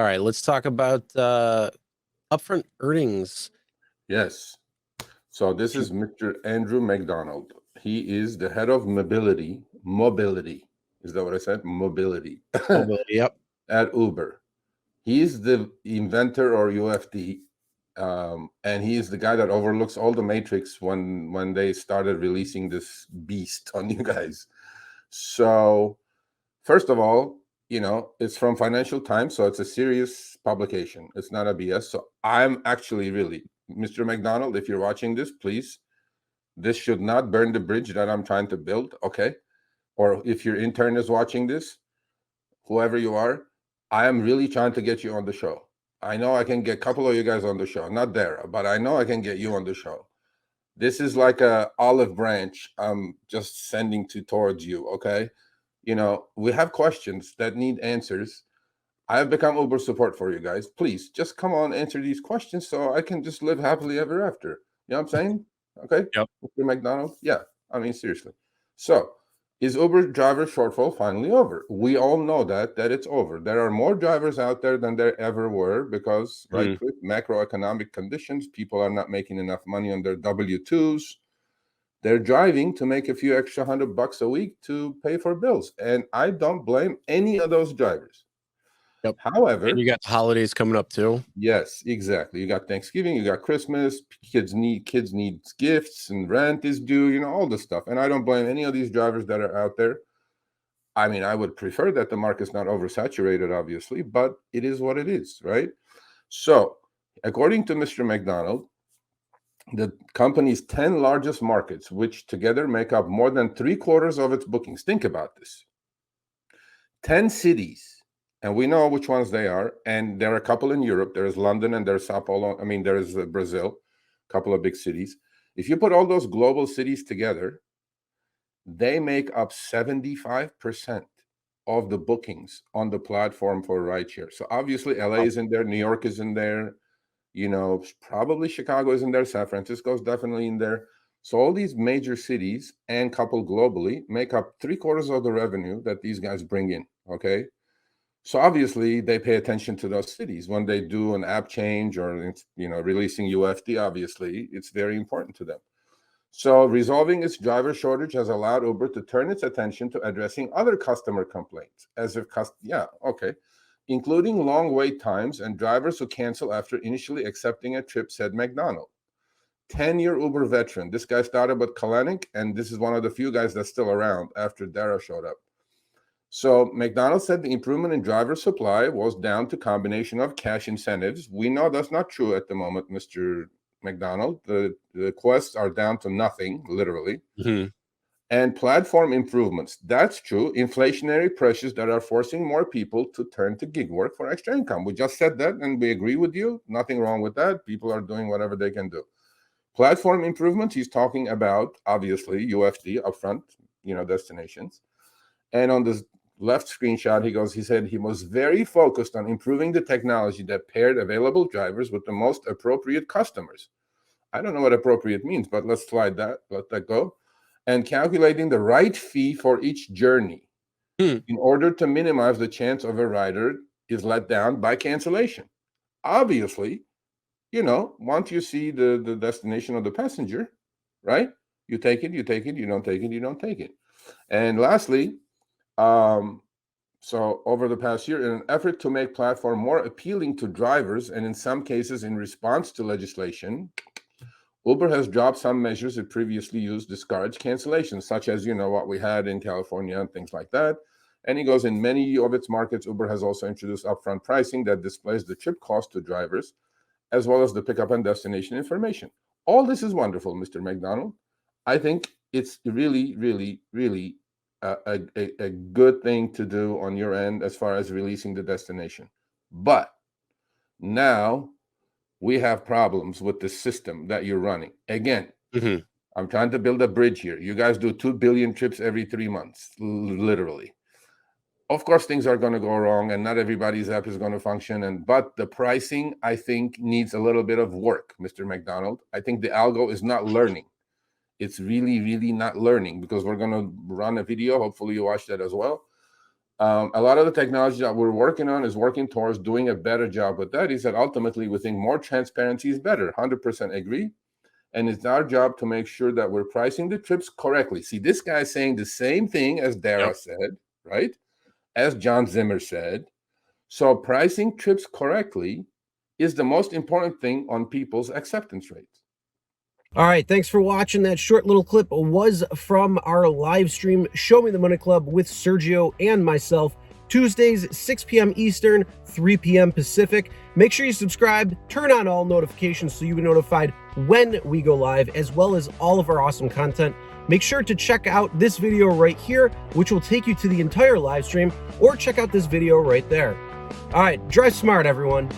All right, let's talk about upfront earnings. Yes. So this is Mr. Andrew McDonald. He is the head of mobility. Mobility. Is that what I said? Mobility. Yep. At Uber. He's the inventor or UFD. And he is the guy that overlooks all the matrix when they started releasing this beast on you guys. So first of all, it's from Financial Times, so it's a serious publication. It's not a BS. So I'm actually really, Mr. McDonald, if you're watching this, please, this should not burn the bridge that I'm trying to build, okay? Or if your intern is watching this, whoever you are, I am really trying to get you on the show. I know I can get a couple of you guys on the show, not Dara, but I know I can get you on the show. This is like a olive branch I'm just sending towards you, okay? We have questions that need answers. I have become Uber support for you guys. Please just come on, answer these questions so I can just live happily ever after. You know what I'm saying? Okay. Yep. Mr. McDonald. Yeah. I mean, seriously. So is Uber driver shortfall finally over? We all know that it's over. There are more drivers out there than there ever were because, right, Chris, macroeconomic conditions, people are not making enough money on their W-2s. They're driving to make a few extra $100 a week to pay for bills. And I don't blame any of those drivers. Yep. However, and you got the holidays coming up too. Yes, exactly. You got Thanksgiving, you got Christmas, kids need gifts and rent is due, all this stuff. And I don't blame any of these drivers that are out there. I mean, I would prefer that the market's not oversaturated, obviously, but it is what it is, right? So, according to Mr. McDonald, the company's 10 largest markets, which together make up more than 3/4 of its bookings. Think about this. 10 cities, and we know which ones they are. And there are a couple in Europe. There's London and there's Sao Paulo. I mean, there's Brazil, a couple of big cities. If you put all those global cities together, they make up 75% of the bookings on the platform for rideshare. So obviously LA is in there, New York is in there, probably Chicago is in there, San Francisco is definitely in there. So all these major cities and coupled globally make up 3/4 of the revenue that these guys bring in, okay? So obviously they pay attention to those cities when they do an app change or, releasing UFD, obviously it's very important to them. So resolving its driver shortage has allowed Uber to turn its attention to addressing other customer complaints, including long wait times and drivers who cancel after initially accepting a trip, said McDonald. 10-year Uber veteran. This guy started with Kalanick, and this is one of the few guys that's still around after Dara showed up. So McDonald said the improvement in driver supply was down to combination of cash incentives. We know that's not true at the moment, Mr. McDonald. The quests are down to nothing, literally. And platform improvements. That's true. Inflationary pressures that are forcing more people to turn to gig work for extra income. We just said that, and we agree with you. Nothing wrong with that. People are doing whatever they can do. Platform improvements, he's talking about, obviously, UFD, upfront, destinations. And on the left screenshot, he said he was very focused on improving the technology that paired available drivers with the most appropriate customers. I don't know what appropriate means, but let's let that go. And calculating the right fee for each journey in order to minimize the chance of a rider is let down by cancellation. Obviously, once you see the destination of the passenger, right? You take it, you don't take it, you don't take it. And lastly, so over the past year, in an effort to make platform more appealing to drivers, and in some cases in response to legislation, Uber has dropped some measures it previously used to discourage cancellations, such as, what we had in California and things like that. And he goes, in many of its markets, Uber has also introduced upfront pricing that displays the trip cost to drivers, as well as the pickup and destination information. All this is wonderful, Mr. McDonald. I think it's really, really, really a good thing to do on your end as far as releasing the destination. But now we have problems with the system that you're running. Again, I'm trying to build a bridge here. You guys do 2 billion trips every 3 months, literally. Of course, things are going to go wrong, and not everybody's app is going to function. But the pricing, I think, needs a little bit of work, Mr. McDonald. I think the algo is not learning. It's really, really not learning, because we're going to run a video. Hopefully you watch that as well. A lot of the technology that we're working on is working towards doing a better job with that. He said, ultimately, we think more transparency is better. 100% agree. And it's our job to make sure that we're pricing the trips correctly. See, this guy's saying the same thing as Dara said, right? As John Zimmer said. So pricing trips correctly is the most important thing on people's acceptance rates. All right, thanks for watching. That short little clip was from our live stream, Show Me the Money Club with Sergio and myself, Tuesdays, 6 p.m. Eastern, 3 p.m. Pacific. Make sure you subscribe, turn on all notifications so you'll be notified when we go live, as well as all of our awesome content. Make sure to check out this video right here, which will take you to the entire live stream, or check out this video right there. All right, drive smart, everyone.